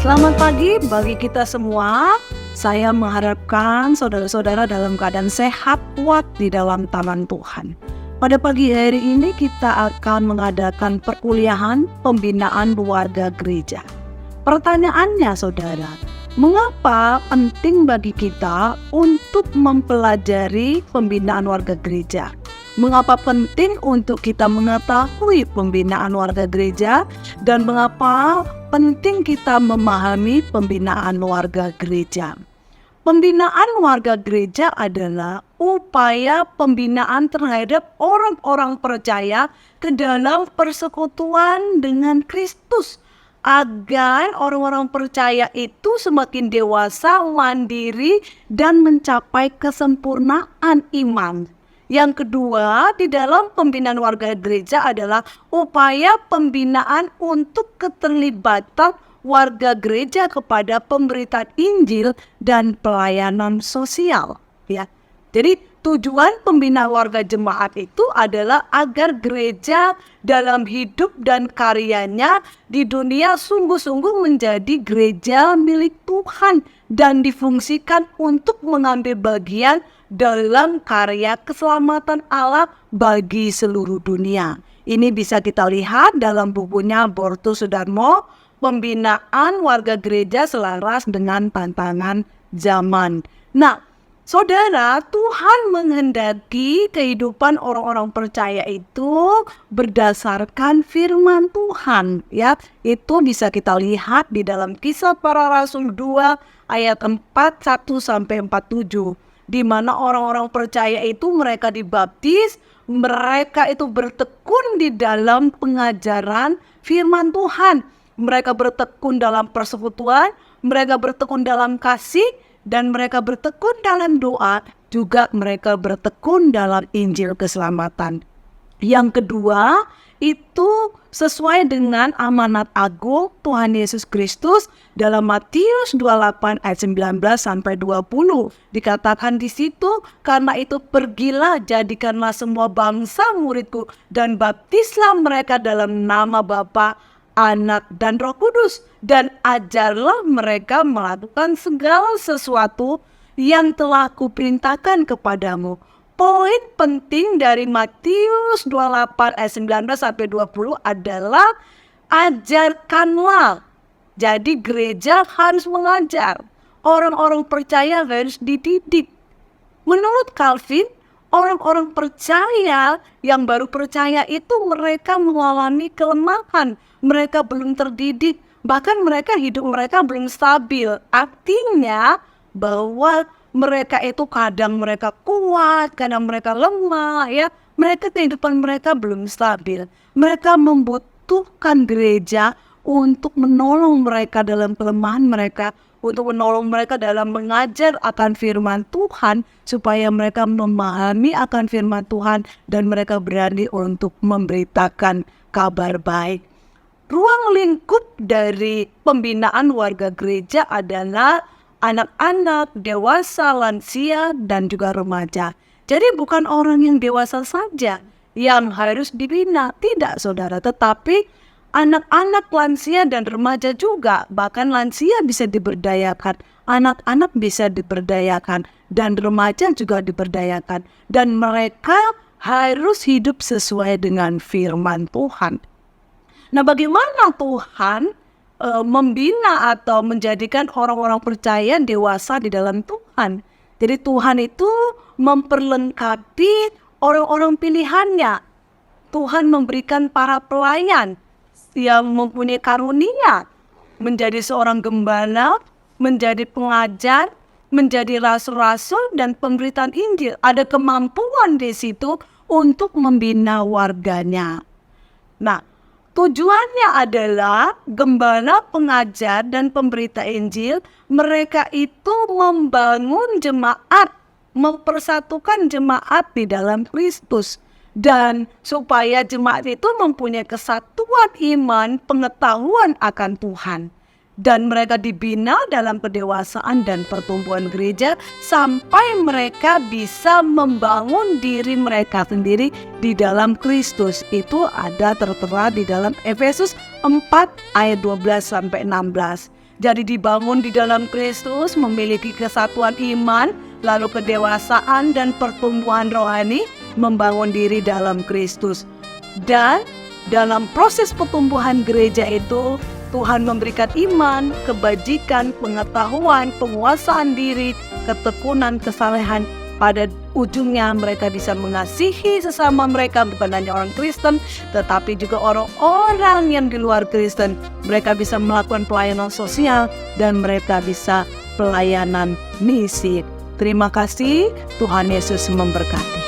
Selamat pagi bagi kita semua. Saya mengharapkan saudara-saudara dalam keadaan sehat, kuat di dalam tangan Tuhan. Pada pagi hari ini kita akan mengadakan perkuliahan pembinaan keluarga gereja. Pertanyaannya saudara, mengapa penting bagi kita untuk mempelajari pembinaan warga gereja? Mengapa penting untuk kita mengetahui pembinaan warga gereja dan mengapa penting kita memahami pembinaan warga gereja? Pembinaan warga gereja adalah upaya pembinaan terhadap orang-orang percaya ke dalam persekutuan dengan Kristus, agar orang-orang percaya itu semakin dewasa, mandiri, dan mencapai kesempurnaan iman. Yang kedua, di dalam pembinaan warga gereja adalah upaya pembinaan untuk keterlibatan warga gereja kepada pemberitaan Injil dan pelayanan sosial. Ya, jadi tujuan pembinaan warga jemaat itu adalah agar gereja dalam hidup dan karyanya di dunia sungguh-sungguh menjadi gereja milik Tuhan dan difungsikan untuk mengambil bagian dalam karya keselamatan Allah bagi seluruh dunia. Ini bisa kita lihat dalam bukunya Borto Sudarmo, Pembinaan Warga Gereja Selaras dengan Tantangan Zaman. Nah, saudara, Tuhan menghendaki kehidupan orang-orang percaya itu berdasarkan firman Tuhan, ya. Itu bisa kita lihat di dalam Kisah Para Rasul 2 ayat 41 sampai 47, di mana orang-orang percaya itu mereka dibaptis, mereka itu bertekun di dalam pengajaran firman Tuhan. Mereka bertekun dalam persekutuan, mereka bertekun dalam kasih, dan mereka bertekun dalam doa, juga mereka bertekun dalam Injil keselamatan. Yang kedua, itu sesuai dengan amanat agung Tuhan Yesus Kristus dalam Matius 28 ayat 19 sampai 20. Dikatakan di situ, karena itu pergilah, jadikanlah semua bangsa muridku dan baptislah mereka dalam nama Bapa, Anak, dan Roh Kudus, dan ajarlah mereka melakukan segala sesuatu yang telah kuperintahkan kepadamu. Poin penting dari Matius 28 ayat 19 sampai 20 adalah ajarkanlah. Jadi gereja harus mengajar. Orang-orang percaya harus dididik. Menurut Calvin, orang-orang percaya yang baru percaya itu mereka mengalami kelemahan. Mereka belum terdidik, bahkan hidup mereka belum stabil. Artinya bahwa mereka itu kadang mereka kuat, kadang mereka lemah, ya. Kehidupan mereka belum stabil. Mereka membutuhkan gereja untuk menolong mereka dalam kelemahan mereka, untuk menolong mereka dalam mengajar akan firman Tuhan, supaya mereka memahami akan firman Tuhan dan mereka berani untuk memberitakan kabar baik. Ruang lingkup dari pembinaan warga gereja adalah anak-anak, dewasa, lansia, dan juga remaja. Jadi bukan orang yang dewasa saja yang harus dibina, tidak saudara, tetapi anak-anak, lansia, dan remaja juga. Bahkan lansia bisa diberdayakan, anak-anak bisa diberdayakan, dan remaja juga diberdayakan. Dan mereka harus hidup sesuai dengan firman Tuhan. Nah, bagaimana Tuhan membina atau menjadikan orang-orang percaya dewasa di dalam Tuhan? Jadi Tuhan itu memperlengkapi orang-orang pilihannya. Tuhan memberikan para pelayan yang mempunyai karunia menjadi seorang gembala, menjadi pengajar, menjadi rasul-rasul dan pemberitaan Injil. Ada kemampuan di situ untuk membina warganya. Nah, tujuannya adalah gembala, pengajar, dan pemberita Injil. Mereka itu membangun jemaat, mempersatukan jemaat di dalam Kristus. Dan supaya jemaat itu mempunyai kesatuan iman, pengetahuan akan Tuhan. Dan mereka dibina dalam kedewasaan dan pertumbuhan gereja sampai mereka bisa membangun diri mereka sendiri di dalam Kristus. Itu ada tertera di dalam Efesus 4 ayat 12 sampai 16. Jadi dibangun di dalam Kristus, memiliki kesatuan iman, lalu kedewasaan dan pertumbuhan rohani, membangun diri dalam Kristus. Dan dalam proses pertumbuhan gereja itu, Tuhan memberikan iman, kebajikan, pengetahuan, penguasaan diri, ketekunan, kesalehan. Pada ujungnya mereka bisa mengasihi sesama mereka, bukan hanya orang Kristen, tetapi juga orang-orang yang di luar Kristen. Mereka bisa melakukan pelayanan sosial dan mereka bisa pelayanan misi. Terima kasih, Tuhan Yesus memberkati.